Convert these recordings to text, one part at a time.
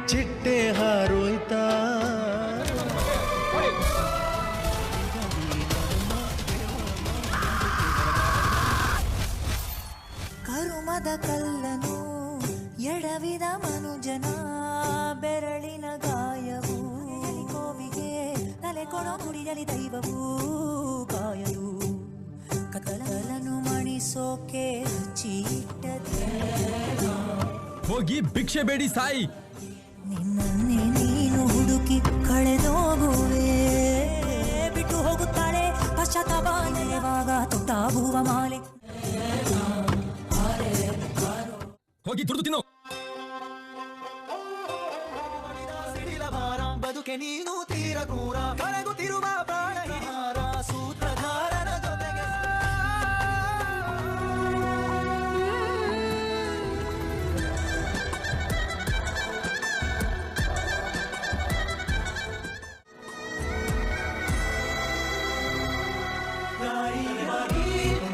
ಚಿಟ್ಟೆ ಹಾರೋಯ್ತಾ ಕರುಮದ ಕಲ್ಲನು ಎಡವಿದ ಮನುಜನ ಬೆರಳಿನ ಗಾಯವು ಕೋವಿಗೆ ತಲೆ ಕೊಡೋ ಕುಡಿಯಲಿ ದೈವವು ಕಾಯಲು ಕಕಲನು ಮಣಿಸೋಕೆ ಚೀಟದೆ ಹೋಗಿ ಭಿಕ್ಷೆ ಬೇಡಿ ಸಾಯಿ. ನಿನ್ನನ್ನೇ ನೀನು ಹುಡುಕಿ ಕಳೆದೋಗುವೆ ಬಿಟ್ಟು ಹೋಗುತ್ತಾಳೆ ಪಶ್ಚಾತ್ತಾಪ ನೆನೆವಾಗ ತೊಟ್ಟಾಗುವ ಮಾಲೆ. ಹೋಗಿ ದುಡ್ದು ತಿನ್ನು. ಬದುಕೆ ನೀನು ತೀರ ಕ್ರೂರ ಕಳೆಗುತ್ತಿರುವ ಪ್ರಾಣಹಾರ ಸೂತ್ರಧಾರನ ಜೊತೆಗೆ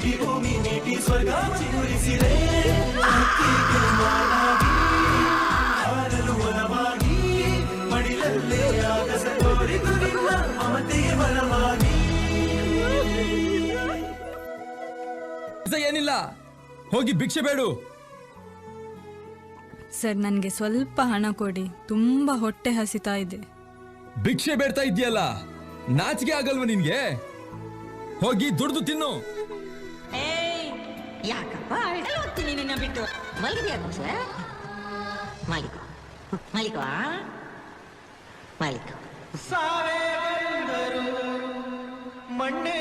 ಈ ಭೂಮಿ ನೀತಿ ಸ್ವರ್ಗ ಚಿಗುರಿಸಿದೆ ಏನಿಲ್ಲ, ಹೋಗಿ ಭಿಕ್ಷೆ ಬೇಡು. ಸರ್, ನನಗೆ ಸ್ವಲ್ಪ ಹಣ ಕೊಡಿ, ತುಂಬಾ ಹೊಟ್ಟೆ ಹಸಿತಾ ಇದೆ. ಭಿಕ್ಷೆ ಬೇಡ್ತಾ ಇದೆಯಲ್ಲ, ನಾಚಿಕೆ ಆಗಲ್ವ ನಿನ್ಗೆ? ಹೋಗಿ ದುಡ್ದು ತಿನ್ನು. ಯಾಕಪ್ಪ ಹೋಗ್ತೀನಿ ನಿನ್ನ ಬಿಟ್ಟು ಮಲಗಿದ್ಯಾಕ ಸರ್? ಮಾಲೀಕ ಮಾಲೀಕ ಮಾಲೀಕ ಸಾವೇ ಬಂದರು ಮಣ್ಣೆ